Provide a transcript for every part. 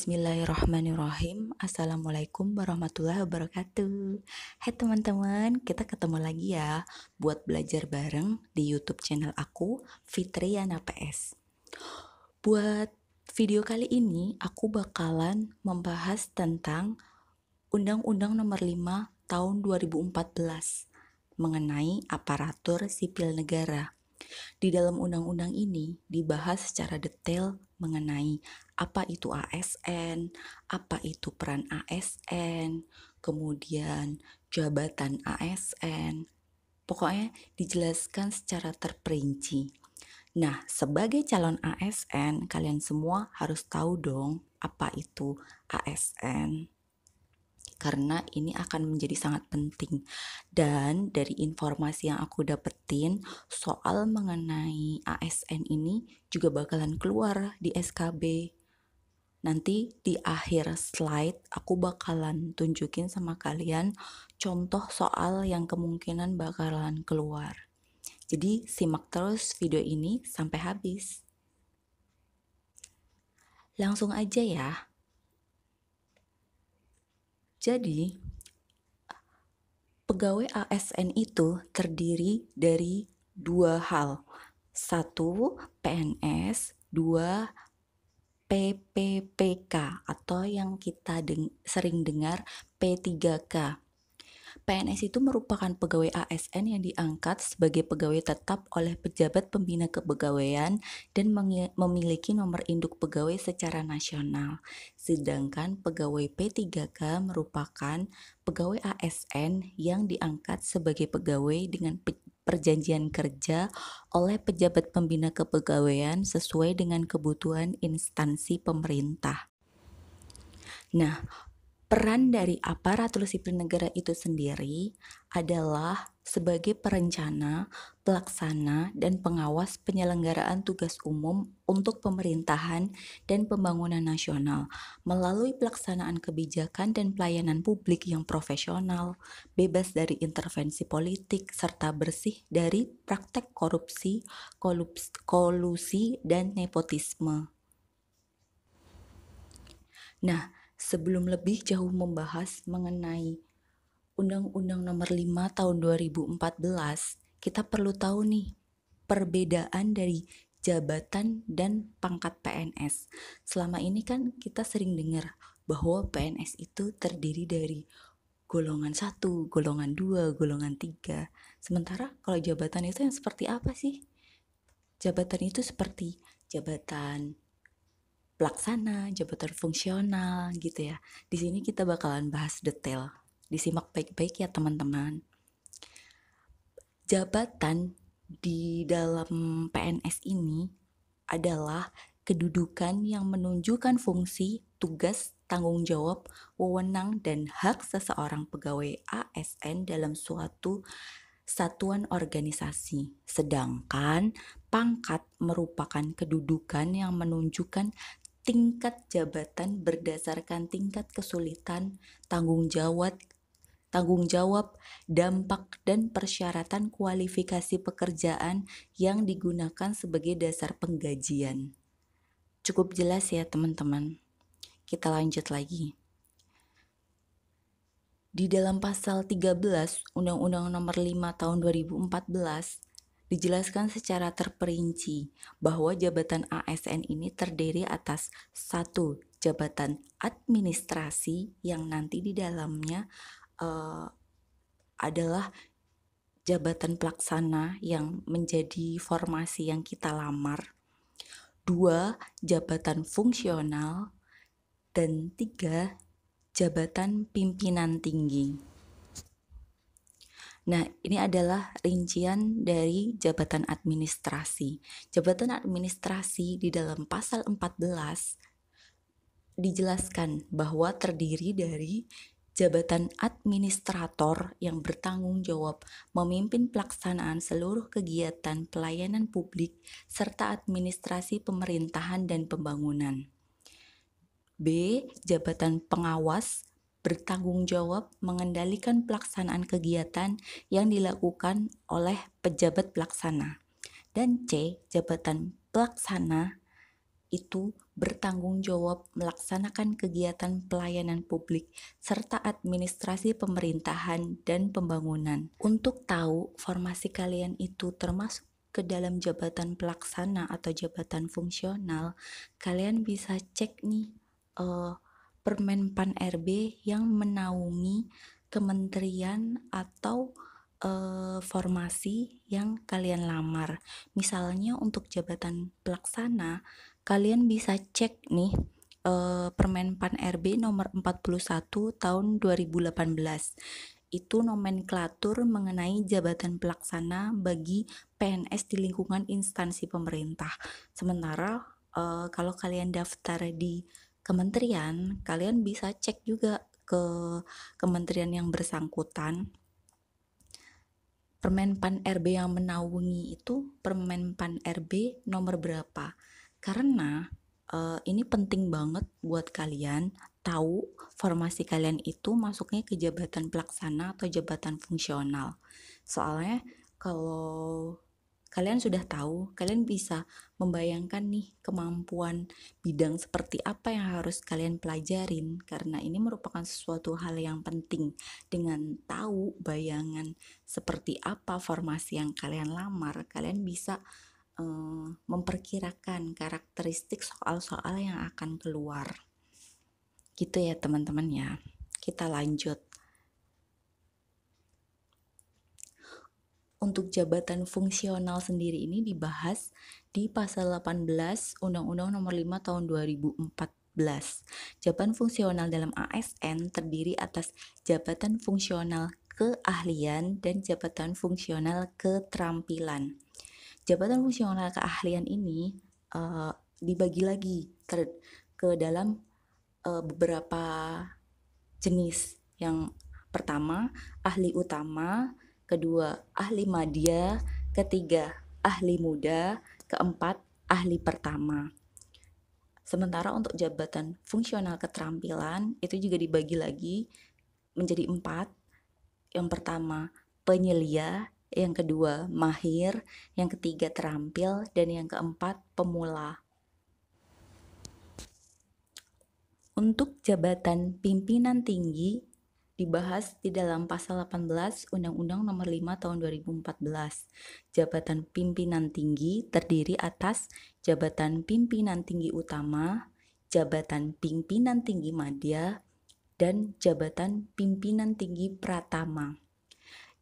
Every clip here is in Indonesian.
Bismillahirrahmanirrahim. Assalamualaikum warahmatullahi wabarakatuh. Hai teman-teman, kita ketemu lagi ya buat belajar bareng di YouTube channel aku, Fitriana PS. Buat video kali ini, aku bakalan membahas tentang Undang-Undang Nomor 5 Tahun 2014 mengenai aparatur sipil negara. Di dalam undang-undang ini dibahas secara detail mengenai apa itu ASN, apa itu peran ASN, kemudian jabatan ASN. Pokoknya dijelaskan secara terperinci. Nah, sebagai calon ASN, kalian semua harus tahu dong apa itu ASN. Karena ini akan menjadi sangat penting. Dan dari informasi yang aku dapetin, soal mengenai ASN ini juga bakalan keluar di SKB. Nanti di akhir slide aku bakalan tunjukin sama kalian contoh soal yang kemungkinan bakalan keluar. Jadi simak terus video ini sampai habis. Langsung aja ya. Jadi, pegawai ASN itu terdiri dari dua hal. Satu, PNS, dua, PPPK atau yang kita sering dengar P3K. PNS itu merupakan pegawai ASN yang diangkat sebagai pegawai tetap oleh pejabat pembina kepegawaian dan memiliki nomor induk pegawai secara nasional. Sedangkan pegawai P3K merupakan pegawai ASN yang diangkat sebagai pegawai dengan perjanjian kerja oleh pejabat pembina kepegawaian sesuai dengan kebutuhan instansi pemerintah. Nah, peran dari aparatur sipil negara itu sendiri adalah sebagai perencana, pelaksana, dan pengawas penyelenggaraan tugas umum untuk pemerintahan dan pembangunan nasional melalui pelaksanaan kebijakan dan pelayanan publik yang profesional, bebas dari intervensi politik, serta bersih dari praktek korupsi, kolusi, dan nepotisme. Nah, sebelum lebih jauh membahas mengenai Undang-Undang Nomor 5 Tahun 2014, kita perlu tahu nih perbedaan dari jabatan dan pangkat PNS. Selama ini kan kita sering dengar bahwa PNS itu terdiri dari golongan 1, golongan 2, golongan 3. Sementara kalau jabatan itu yang seperti apa sih? Jabatan itu seperti jabatan pelaksana, jabatan fungsional gitu ya. Di sini kita bakalan bahas detail. Disimak baik-baik ya teman-teman. Jabatan di dalam PNS ini adalah kedudukan yang menunjukkan fungsi, tugas, tanggung jawab, wewenang, dan hak seseorang pegawai ASN dalam suatu satuan organisasi. Sedangkan pangkat merupakan kedudukan yang menunjukkan tingkat jabatan berdasarkan tingkat kesulitan, tanggung jawab, dampak, dan persyaratan kualifikasi pekerjaan yang digunakan sebagai dasar penggajian. Cukup jelas ya teman-teman. Kita lanjut lagi. Di dalam pasal 13 Undang-Undang Nomor 5 Tahun 2014 dijelaskan secara terperinci bahwa jabatan ASN ini terdiri atas 1. Jabatan administrasi yang nanti di dalamnya adalah jabatan pelaksana yang menjadi formasi yang kita lamar. 2. Jabatan fungsional. Dan 3. Jabatan pimpinan tinggi. Nah, ini adalah rincian dari jabatan administrasi. Jabatan administrasi di dalam pasal 14 dijelaskan bahwa terdiri dari jabatan administrator yang bertanggung jawab memimpin pelaksanaan seluruh kegiatan pelayanan publik serta administrasi pemerintahan dan pembangunan. B. Jabatan pengawas bertanggung jawab mengendalikan pelaksanaan kegiatan yang dilakukan oleh pejabat pelaksana. Dan C. Jabatan pelaksana itu bertanggung jawab melaksanakan kegiatan pelayanan publik serta administrasi pemerintahan dan pembangunan. Untuk tahu formasi kalian itu termasuk ke dalam jabatan pelaksana atau jabatan fungsional, kalian bisa cek nih Permen Pan RB yang menaungi kementerian atau formasi yang kalian lamar. Misalnya untuk jabatan pelaksana, kalian bisa cek nih Permen Pan RB nomor 41 tahun 2018. Itu nomenklatur mengenai jabatan pelaksana bagi PNS di lingkungan instansi pemerintah. Sementara kalau kalian daftar di kementerian, kalian bisa cek juga ke kementerian yang bersangkutan. Permen Pan RB yang menaungi itu Permen Pan RB nomor berapa? Karena ini penting banget buat kalian tahu formasi kalian itu masuknya ke jabatan pelaksana atau jabatan fungsional. Soalnya kalau kalian sudah tahu, kalian bisa membayangkan nih kemampuan bidang seperti apa yang harus kalian pelajarin, karena ini merupakan sesuatu hal yang penting. Dengan tahu bayangan seperti apa formasi yang kalian lamar, kalian bisa memperkirakan karakteristik soal-soal yang akan keluar. Gitu ya teman-teman ya. Kita lanjut. Untuk jabatan fungsional sendiri ini dibahas di pasal 18 Undang-Undang Nomor 5 Tahun 2014. Jabatan fungsional dalam ASN terdiri atas jabatan fungsional keahlian dan jabatan fungsional keterampilan. Jabatan fungsional keahlian ini dibagi lagi ke dalam beberapa jenis. Yang pertama, ahli utama, kedua, ahli madya, ketiga, ahli muda, keempat, ahli pertama. Sementara untuk jabatan fungsional keterampilan itu juga dibagi lagi menjadi 4. Yang pertama, penyelia, yang kedua, mahir, yang ketiga, terampil, dan yang keempat, pemula. Untuk jabatan pimpinan tinggi dibahas di dalam pasal 18 Undang-Undang Nomor 5 Tahun 2014. Jabatan pimpinan tinggi terdiri atas jabatan pimpinan tinggi utama, jabatan pimpinan tinggi madya, dan jabatan pimpinan tinggi pratama.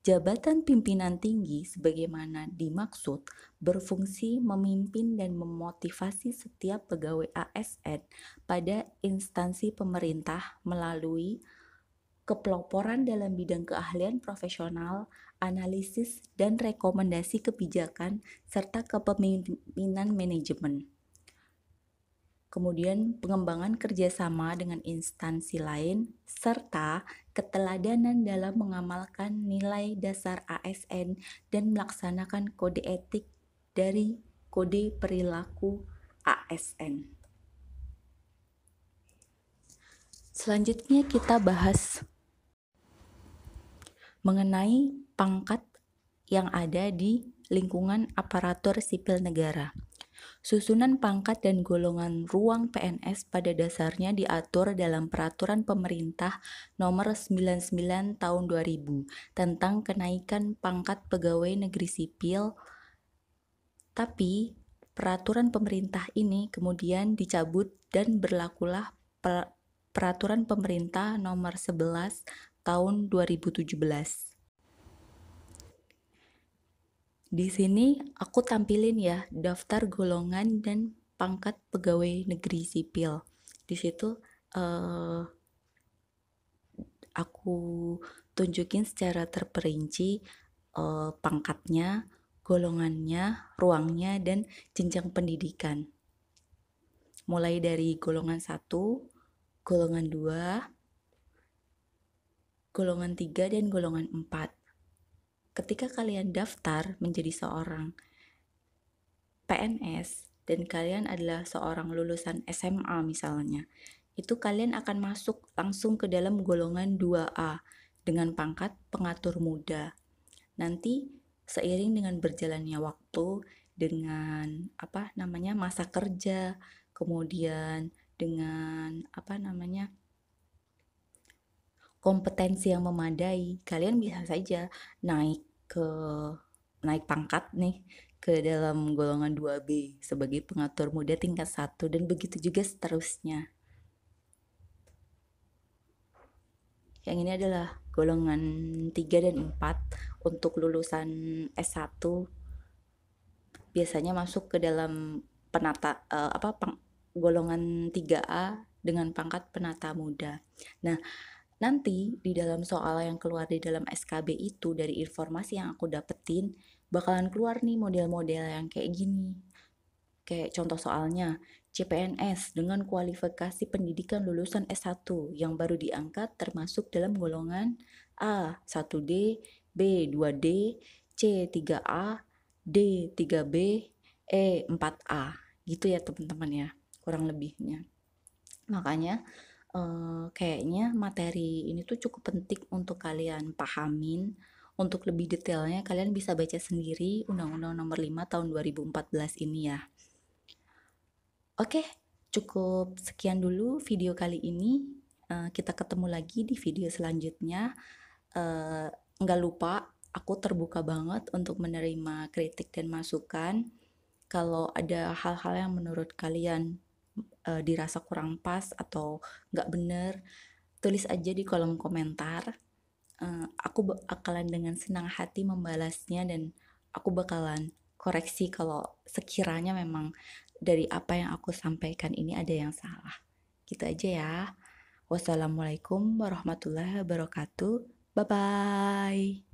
Jabatan pimpinan tinggi sebagaimana dimaksud berfungsi memimpin dan memotivasi setiap pegawai ASN pada instansi pemerintah melalui kepeloporan dalam bidang keahlian profesional, analisis dan rekomendasi kebijakan, serta kepemimpinan manajemen. Kemudian pengembangan kerjasama dengan instansi lain, serta keteladanan dalam mengamalkan nilai dasar ASN dan melaksanakan kode etik dari Kode Perilaku ASN. Selanjutnya kita bahas mengenai pangkat yang ada di lingkungan aparatur sipil negara. Susunan pangkat dan golongan ruang PNS pada dasarnya diatur dalam Peraturan Pemerintah Nomor 99 Tahun 2000 tentang kenaikan pangkat pegawai negeri sipil. Tapi peraturan pemerintah ini kemudian dicabut dan berlakulah Peraturan Pemerintah Nomor 11 Tahun 2017. Di sini aku tampilin ya daftar golongan dan pangkat pegawai negeri sipil. Di situ aku tunjukin secara terperinci pangkatnya, golongannya, ruangnya, dan jenjang pendidikan. Mulai dari golongan 1, golongan 2, golongan 3, dan golongan 4. Ketika kalian daftar menjadi seorang PNS dan kalian adalah seorang lulusan SMA misalnya, itu kalian akan masuk langsung ke dalam golongan 2A dengan pangkat pengatur muda. Nanti seiring dengan berjalannya waktu, dengan masa kerja, kemudian dengan kompetensi yang memadai, kalian bisa saja naik ke naik pangkat nih ke dalam golongan 2B sebagai pengatur muda tingkat 1 dan begitu juga seterusnya. Yang ini adalah golongan 3 dan 4 untuk lulusan S1 biasanya masuk ke dalam golongan 3A dengan pangkat penata muda. Nah, nanti di dalam soal yang keluar di dalam SKB itu dari informasi yang aku dapetin bakalan keluar nih model-model yang kayak gini. Kayak contoh soalnya, CPNS dengan kualifikasi pendidikan lulusan S1 yang baru diangkat termasuk dalam golongan A 1D, B 2D, C 3A, D 3B, E 4A. Gitu ya teman-teman ya, kurang lebihnya. Makanya kayaknya materi ini tuh cukup penting untuk kalian pahamin. Untuk lebih detailnya kalian bisa baca sendiri Undang-Undang Nomor 5 Tahun 2014 ini ya. Oke, cukup sekian dulu video kali ini. Kita ketemu lagi di video selanjutnya. Nggak lupa, aku terbuka banget untuk menerima kritik dan masukan. Kalau ada hal-hal yang menurut kalian dirasa kurang pas atau nggak bener, tulis aja di kolom komentar. Aku bakalan dengan senang hati membalasnya dan aku bakalan koreksi kalau sekiranya memang dari apa yang aku sampaikan ini ada yang salah. Gitu aja ya. Wassalamualaikum warahmatullahi wabarakatuh. Bye-bye.